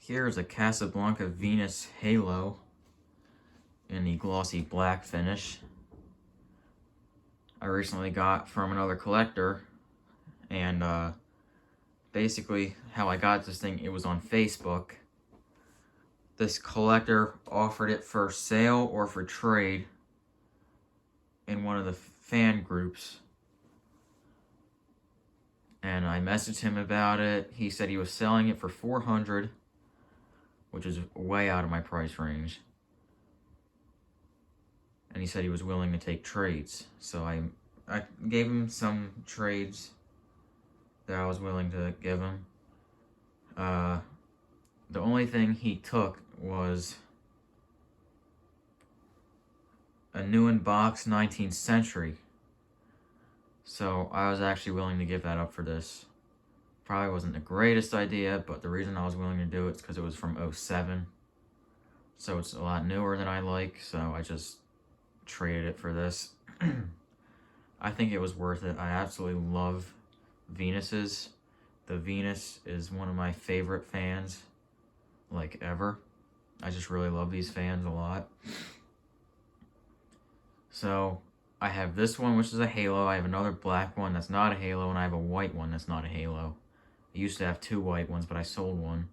Here's a Casablanca Venus Halo in the glossy black finish. I recently got from another collector, and basically how I got this thing, it was on Facebook. This collector offered it for sale or for trade in one of the fan groups. And I messaged him about it. He said he was selling it for $400, which is way out of my price range. And he said he was willing to take trades. So I gave him some trades that I was willing to give him. The only thing he took was a new in box 19th century. So I was actually willing to give that up for this. Probably wasn't the greatest idea, but the reason I was willing to do it is because it was from '07. So it's a lot newer than I like, so I just traded it for this. I think it was worth it. I absolutely love Venuses. The Venus is one of my favorite fans, like, ever. I just really love these fans a lot. So I have this one, which is a halo. I have another black one that's not a halo, and I have a white one that's not a halo. I used to have two white ones, but I sold one.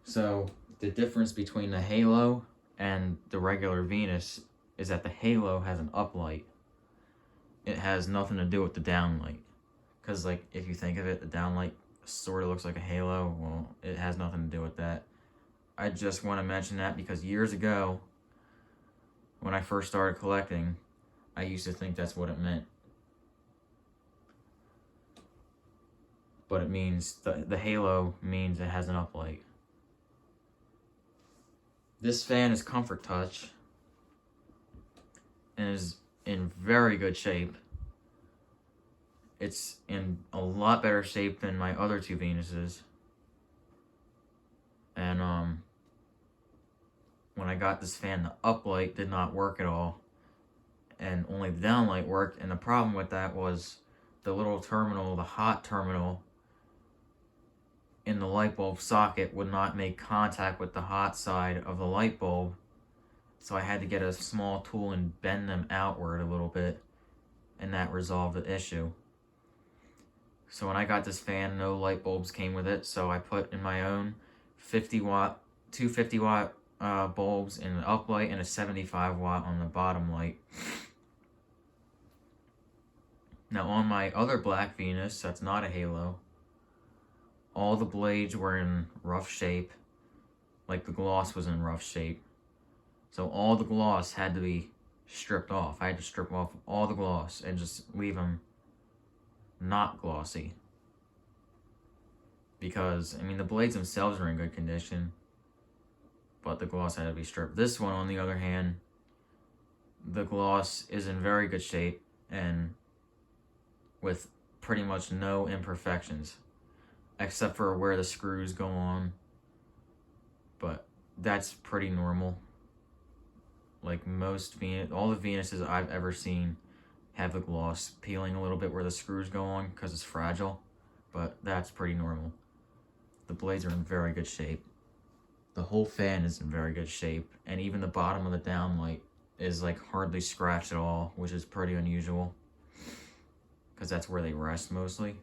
So the difference between the halo and the regular Venus is that the halo has an uplight. It has nothing to do with the downlight. Because, like, if you think of it, the downlight sort of looks like a halo. Well, it has nothing to do with that. I just want to mention that because years ago, when I first started collecting, I used to think that's what it meant. But it means, the halo means it has an uplight. This fan is Comfort Touch and is in very good shape. It's in a lot better shape than my other two Venuses. And when I got this fan, the uplight did not work at all, and only the downlight worked. And the problem with that was the little terminal, the hot terminal in the light bulb socket would not make contact with the hot side of the light bulb. So I had to get a small tool and bend them outward a little bit, and that resolved the issue. So when I got this fan, no light bulbs came with it, so I put in my own 50-watt, two 50-watt bulbs in the uplight and a 75-watt on the bottom light. Now on my other black Venus, that's not a halo, all the blades were in rough shape, like the gloss was in rough shape. So all the gloss had to be stripped off. I had to strip off all the gloss and just leave them not glossy. Because, I mean, the blades themselves are in good condition, but the gloss had to be stripped. This one, on the other hand, the gloss is in very good shape and with pretty much no imperfections, except for where the screws go on. But that's pretty normal. Like most all the Venuses I've ever seen have the gloss peeling a little bit where the screws go on because it's fragile, but that's pretty normal. The blades are in very good shape. The whole fan is in very good shape, and even the bottom of the downlight is like hardly scratched at all, which is pretty unusual because that's where they rest mostly.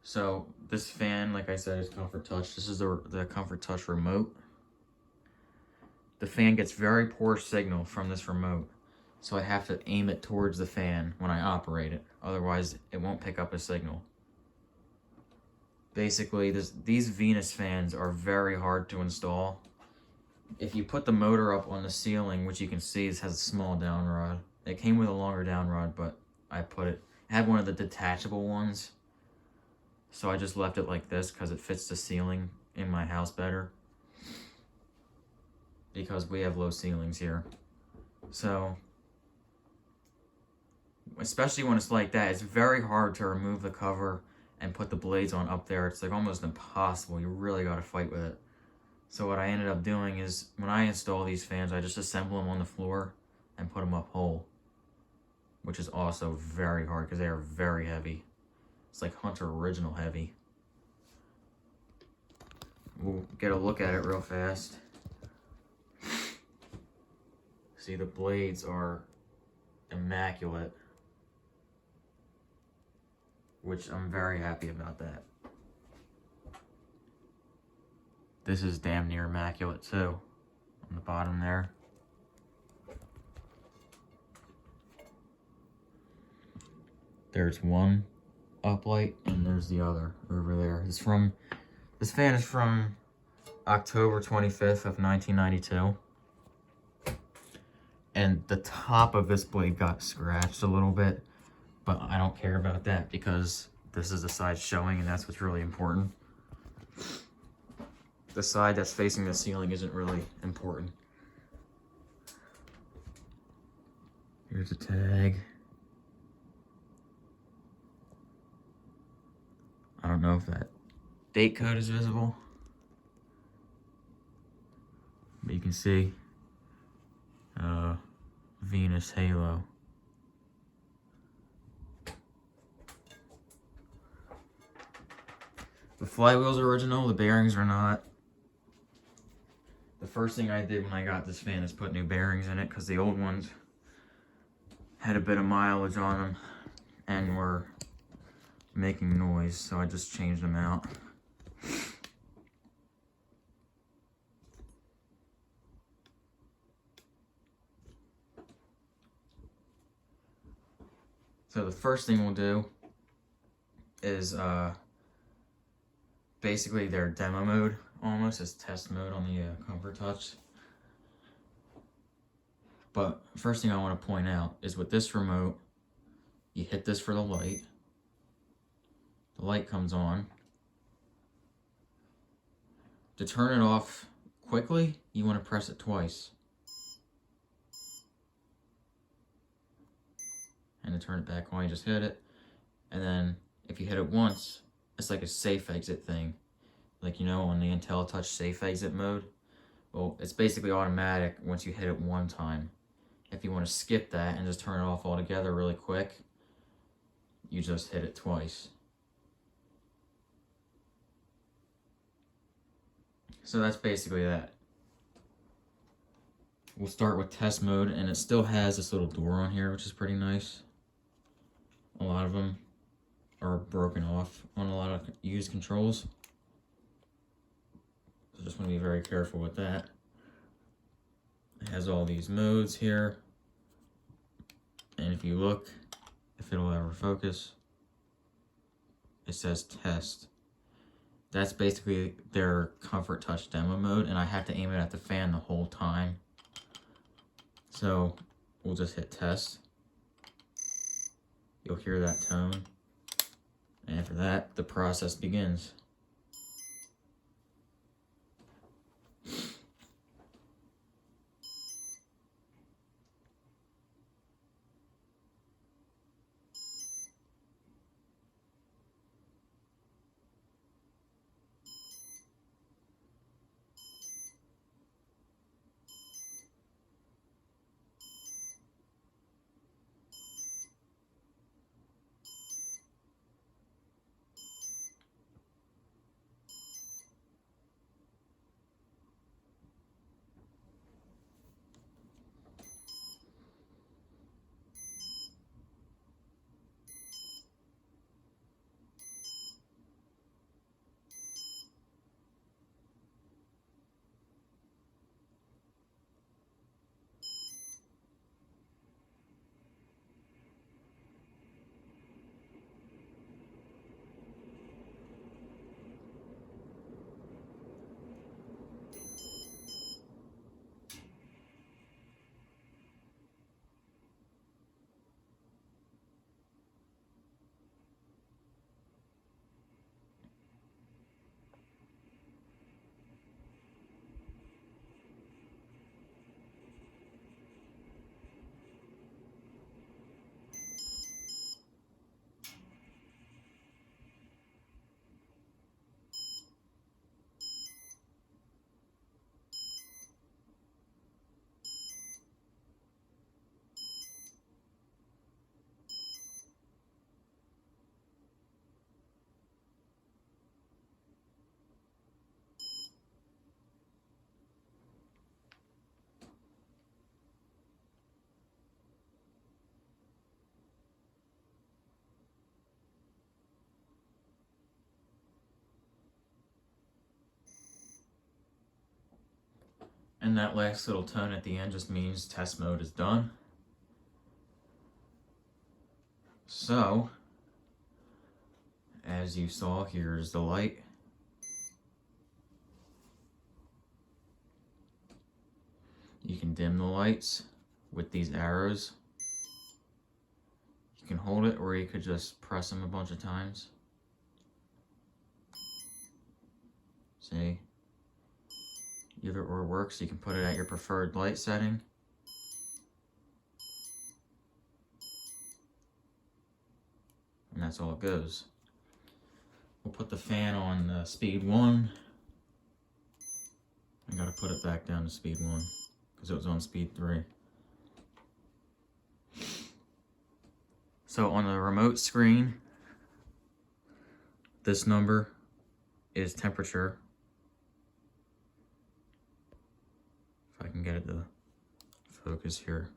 So this fan, like I said, is Comfort Touch. This is the Comfort Touch remote. The fan gets very poor signal from this remote, so I have to aim it towards the fan when I operate it. Otherwise, it won't pick up a signal. Basically, these Venus fans are very hard to install. If you put the motor up on the ceiling, which you can see it has a small down rod. It came with a longer down rod, but I had one of the detachable ones. So I just left it like this because it fits the ceiling in my house better. Because we have low ceilings here. So, especially when it's like that, it's very hard to remove the cover and put the blades on up there. It's like almost impossible. You really got to fight with it. So what I ended up doing is, when I install these fans, I just assemble them on the floor and put them up whole. Which is also very hard because they are very heavy. It's like Hunter Original heavy. We'll get a look at it real fast. See, the blades are immaculate, which I'm very happy about that. This is damn near immaculate too, on the bottom there. There's one uplight and there's the other over there. This fan is from October 25th of 1992. And the top of this blade got scratched a little bit, but I don't care about that because this is the side showing and that's what's really important. The side that's facing the ceiling isn't really important. Here's a tag. I don't know if that date code is visible, but you can see Venus Halo. The flywheel's original, the bearings are not. The first thing I did when I got this fan is put new bearings in it because the old ones had a bit of mileage on them and were making noise, so I just changed them out. So the first thing we'll do is basically their demo mode, almost as test mode on the Comfort Touch. But first thing I want to point out is with this remote, you hit this for the light. The light comes on. To turn it off quickly, you want to press it twice. And to turn it back on, you just hit it. And then if you hit it once, it's like a safe exit thing. Like, you know, on the IntelliTouch safe exit mode. Well, it's basically automatic once you hit it one time. If you want to skip that and just turn it off altogether really quick, you just hit it twice. So that's basically that. We'll start with test mode, and it still has this little door on here, which is pretty nice. A lot of them are broken off on a lot of used controls. So just want to be very careful with that. It has all these modes here. And if you look, if it'll ever focus, it says test. That's basically their Comfort Touch demo mode, and I have to aim it at the fan the whole time. So we'll just hit test. You'll hear that tone. And after that, the process begins. And that last little tone at the end just means test mode is done. So, as you saw, here's the light. You can dim the lights with these arrows. You can hold it, or you could just press them a bunch of times. See? Either or works. You can put it at your preferred light setting. And that's all it goes. We'll put the fan on speed 1. I gotta put it back down to speed 1 because it was on speed 3. So on the remote screen, this number is temperature. If I can get it to focus here.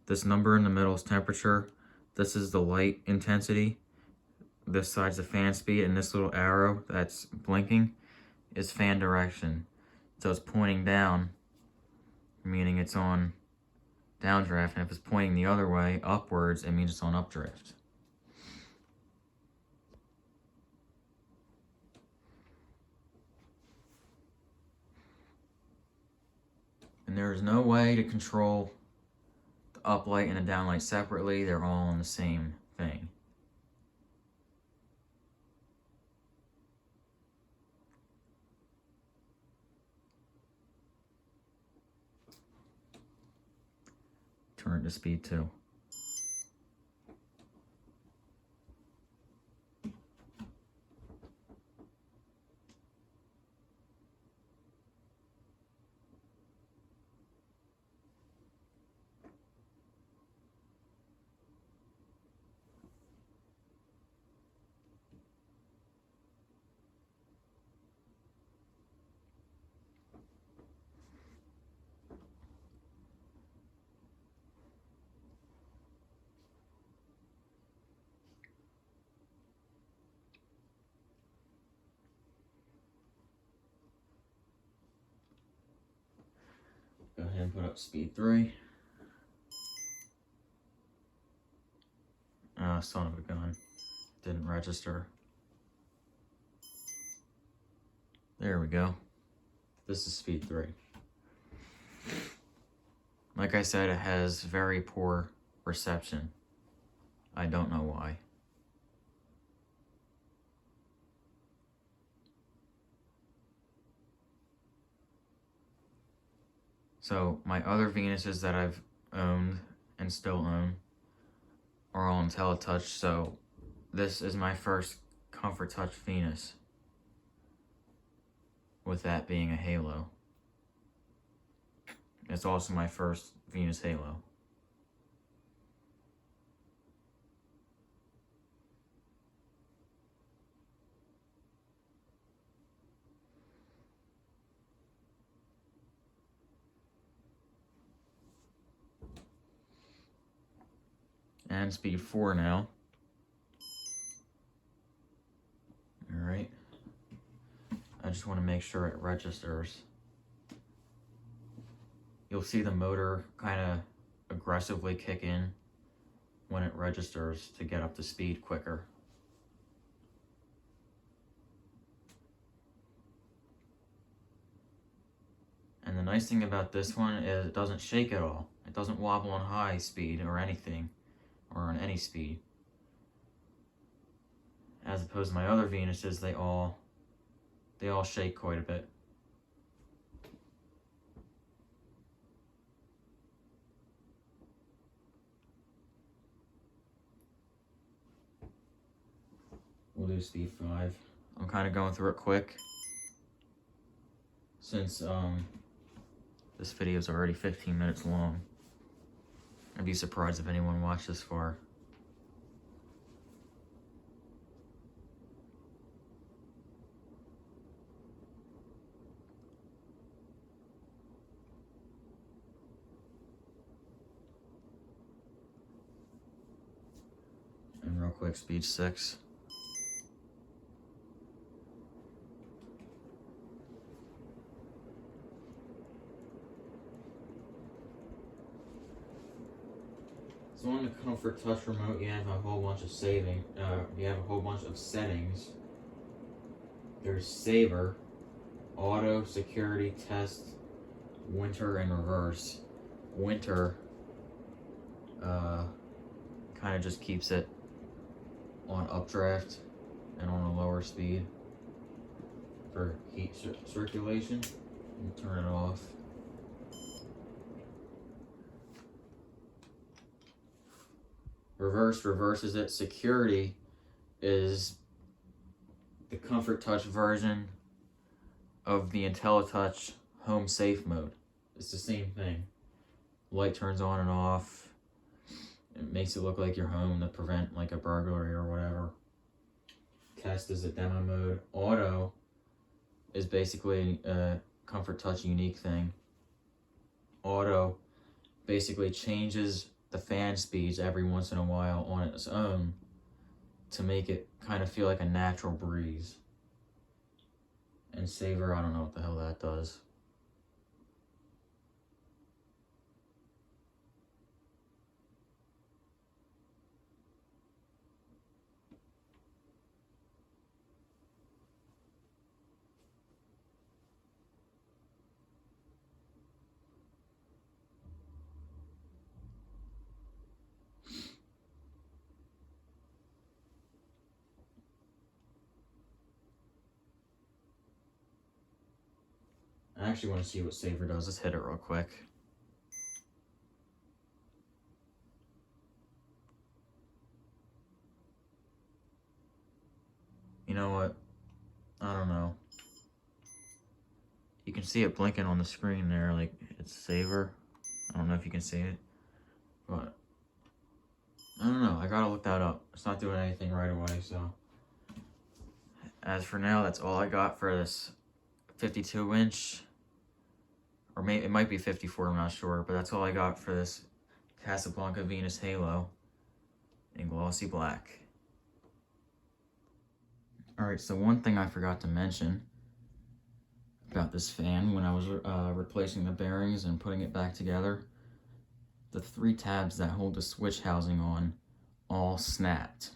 This number in the middle is temperature. This is the light intensity. This side's the fan speed, and this little arrow that's blinking is fan direction. So it's pointing down, meaning it's on downdraft, and if it's pointing the other way, upwards, it means it's on updraft. And there's no way to control the uplight and the downlight separately. They're all on the same thing. Turn it to speed 2. Go ahead and put up speed 3. Son of a gun. Didn't register. There we go. This is speed 3. Like I said, it has very poor reception. I don't know why. So my other Venuses that I've owned and still own are all IntelliTouch, so this is my first Comfort Touch Venus, with that being a Halo. It's also my first Venus Halo. And speed 4 now. Alright. I just want to make sure it registers. You'll see the motor kind of aggressively kick in when it registers to get up to speed quicker. And the nice thing about this one is it doesn't shake at all. It doesn't wobble on high speed or anything, or on any speed. As opposed to my other Venuses, they all shake quite a bit. We'll do speed 5. I'm kind of going through it quick since this video is already 15 minutes long. I'd be surprised if anyone watched this far. And real quick, speed 6. So on the Comfort Touch remote, you have a whole bunch of settings. There's Saver, Auto, Security, Test, Winter, and Reverse. Winter kind of just keeps it on updraft and on a lower speed for heat circulation. And turn it off. Reverse reverses it. Security is the Comfort Touch version of the IntelliTouch Home Safe mode. It's the same thing. Light turns on and off. It makes it look like you're home to prevent like a burglary or whatever. Test is a demo mode. Auto is basically a Comfort Touch unique thing. Auto basically changes the fan speeds every once in a while on its own to make it kind of feel like a natural breeze. And Saver, I don't know what the hell that does. I actually want to see what Saver does. Let's hit it real quick. You know what? I don't know. You can see it blinking on the screen there, like it's Saver. I don't know if you can see it, but I don't know. I gotta look that up. It's not doing anything right away, so. As for now, that's all I got for this 52-inch. Or maybe it might be 54, I'm not sure, but that's all I got for this Casablanca Venus Halo in glossy black. Alright, so one thing I forgot to mention about this fan when I was replacing the bearings and putting it back together, the 3 tabs that hold the switch housing on all snapped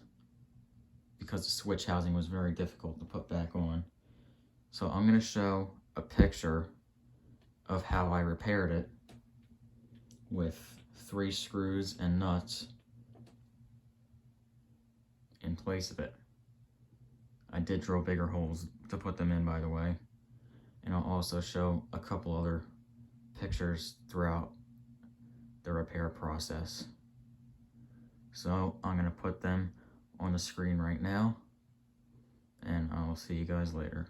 because the switch housing was very difficult to put back on. So I'm going to show a picture of how I repaired it with 3 screws and nuts in place of it. I did drill bigger holes to put them in, by the way, and I'll also show a couple other pictures throughout the repair process. So I'm going to put them on the screen right now, and I'll see you guys later.